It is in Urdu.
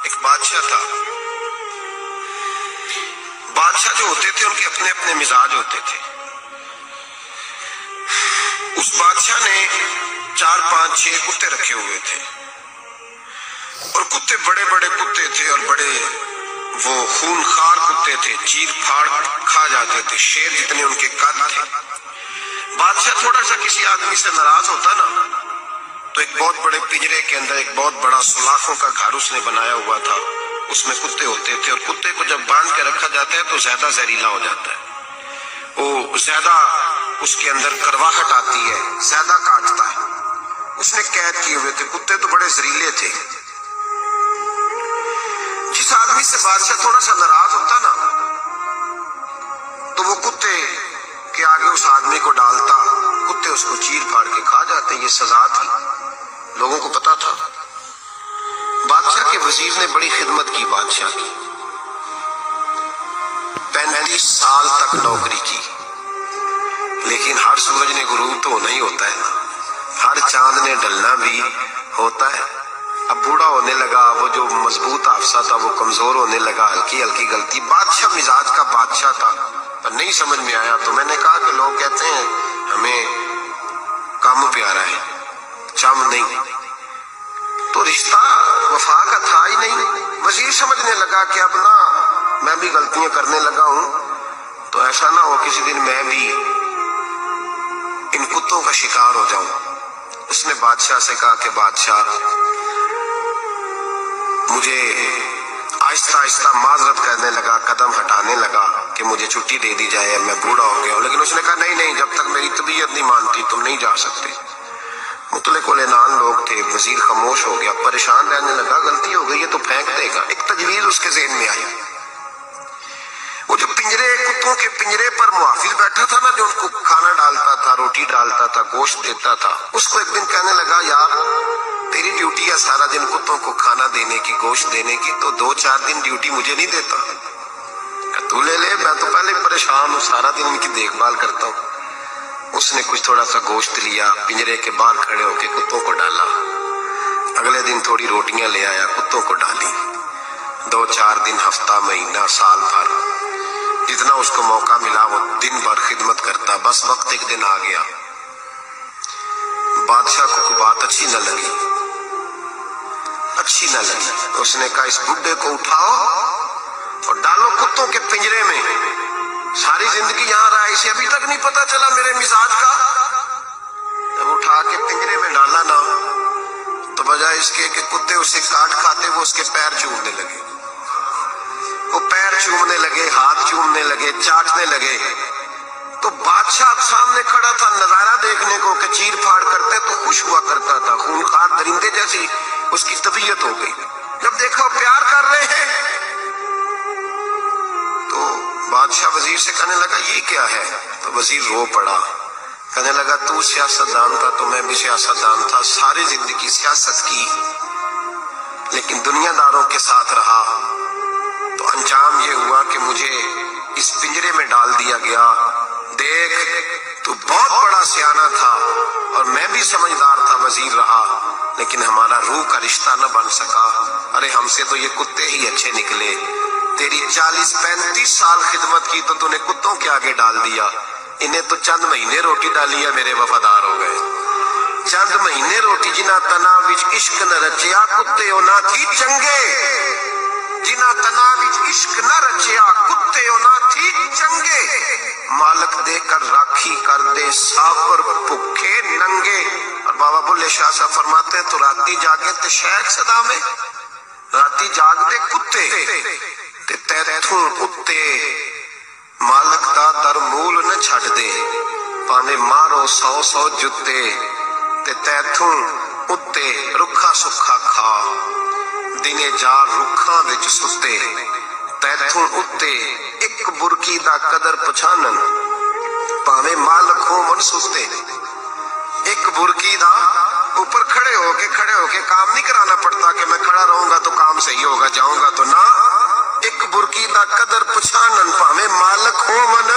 ایک بادشاہ تھا. بادشاہ جو ہوتے تھے ان کے اپنے اپنے مزاج ہوتے تھے. اس بادشاہ نے 4 5 6 کتے رکھے ہوئے تھے اور کتے بڑے بڑے کتے تھے اور بڑے وہ خونخوار کتے تھے، چیر پھاڑ کھا جاتے تھے، شیر جتنے ان کے قد تھے. بادشاہ تھوڑا سا کسی آدمی سے ناراض ہوتا نا تو ایک بہت بڑے پنجرے کے اندر ایک بہت بڑا سلاخوں کا گھر اس نے بنایا ہوا تھا. اس میں کتے ہوتے تھے اور کتے کو جب باندھ کے رکھا جاتا ہے تو زیادہ زہریلا ہو جاتا ہے، وہ زیادہ اس کے اندر کرواہٹ آتی ہے، زیادہ کاٹتا ہے. اس نے قید کیے ہوئے تھے. کتے تو بڑے زہریلے تھے. جس آدمی سے بادشاہ تھوڑا سا ناراض ہوتا نا تو وہ کتے کے آگے اس آدمی کو ڈالتا، کتے اس کو چیر پھاڑ کے کھا جاتے. یہ سزا تھی، لوگوں کو پتا تھا. بادشاہ کے وزیر نے بڑی خدمت کی بادشاہ کی، 35 سال تک نوکری کی. لیکن ہر سورج نے غروب تو ہونا ہی ہوتا ہے نا، ہر چاند نے ڈلنا بھی ہوتا ہے. اب بوڑھا ہونے لگا، وہ جو مضبوط حافظہ تھا وہ کمزور ہونے لگا، ہلکی ہلکی غلطی. بادشاہ مزاج کا بادشاہ تھا پر نہیں سمجھ میں آیا. تو میں نے کہا کہ لوگ کہتے ہیں ہمیں کام پیارا ہے، چم نہیں. تو رشتہ وفا کا تھا ہی نہیں. وزیر سمجھنے لگا کہ اب نہ میں بھی غلطیاں کرنے لگا ہوں تو ایسا نہ ہو کسی دن میں بھی ان کتوں کا شکار ہو جاؤں. اس نے بادشاہ سے کہا کہ بادشاہ مجھے آہستہ آہستہ معذرت کرنے لگا، قدم ہٹانے لگا کہ مجھے چھٹی دے دی جائے، میں بوڑھا ہو گیا ہوں. لیکن اس نے کہا نہیں، جب تک میری طبیعت نہیں مانتی تم نہیں جا سکتے. مطلق العنان لوگ تھے. وزیر خاموش ہو گیا، پریشان رہنے لگا. غلطی ہو گئی ہے تو پھینک دے گا. ایک تجویز اس کے ذہن میں آئی. وہ جو کتوں کے پنجرے پر محافظ بیٹھا تھا نا، جو ان کو کھانا ڈالتا تھا، روٹی ڈالتا تھا، گوشت دیتا تھا، اس کو ایک دن کہنے لگا یار تیری ڈیوٹی ہے سارا دن کتوں کو کھانا دینے کی، گوشت دینے کی، تو 2 4 دن ڈیوٹی مجھے نہیں دیتا؟ تو لے لے، میں تو پہلے پریشان ہوں، سارا دن ان کی دیکھ بھال کرتا ہوں. اس نے کچھ تھوڑا سا گوشت لیا، پنجرے کے باہر کھڑے ہو کے کتوں کو ڈالا. اگلے دن تھوڑی روٹیاں لے آیا، کتوں کو ڈالی. 2 4 دن، ہفتہ، مہینہ، سال بھر، جتنا اس کو موقع ملا وہ دن بھر خدمت کرتا. بس وقت ایک دن آ گیا، بادشاہ کو کوئی بات اچھی نہ لگی. اس نے کہا اس بڈھے کو اٹھاؤ اور ڈالو کتوں کے پنجرے میں. ساری زندگی یہاں رہا، اسے ابھی تک نہیں پتا چلا میرے مزاج کا. جب اٹھا کے پنجرے میں ڈالا نا تو بجائے اس کے کہ کتے اسے کاٹ کھاتے، وہ اس کے پیر چومنے لگے. وہ پیر چومنے لگے، ہاتھ چومنے لگے، چاٹنے لگے. تو بادشاہ سامنے کھڑا تھا نظارہ دیکھنے کو کہ چیر پھاڑ کرتے تو خوش ہوا کرتا تھا. خونخوار درندے جیسی اس کی طبیعت ہو گئی. جب دیکھا پیار کر رہے ہیں تو بادشاہ وزیر سے کہنے لگا یہ کیا ہے؟ تو وزیر رو پڑا، کہنے لگا تو سیاستدان تھا تو میں بھی سیاستدان تھا، ساری زندگی سیاست کی، لیکن دنیا داروں کے ساتھ رہا تو انجام یہ ہوا کہ مجھے اس پنجرے میں ڈال دیا گیا. دیکھ تو بہت بڑا سیانہ تھا اور میں بھی سمجھدار تھا، وزیر رہا، لیکن ہمارا روح کا رشتہ نہ بن سکا. ارے ہم سے تو یہ کتے ہی اچھے نکلے. تیری 40 35 سال خدمت کی تو نے کتوں کے آگے ڈال دیا. انہیں تو چند مہینے روٹی ڈالی ہے، میرے وفادار ہو گئے. چند مہینے روٹی جنہ تنا وچ عشق نہ رچیا، کتے نہ تھی چنگے. جنہ تنا وچ عشق نہ رچیا، کتے نہ تھی چنگے. مالک دے کر راکھی کر دے، سافر بھوکے ننگے. اور بابا بلے شاہ صاحب فرماتے ہیں تو راتی جاگے تے شیخ صدا میں، راتی جاگ دے کتے تے تیتھوں کتے. مالک دا در مول نہ چھڈ دے، پاویں مارو 100 جتے تے تیتھوں اتے رکھا سکھا کھا. دنے جا رکھاں وچ ستے تیتھوں اتے ایک برکی دا قدر پچھانن، پاویں مالک ہو من ستے. ایک برکی دا اوپر کھڑے ہو کے کام نہیں کرانا پڑتا کہ میں کھڑا رہوں گا تو کام صحیح ہوگا، جاؤں گا تو نہ. ایک برکی دا قدر پچھانن، پاویں مالک ہو من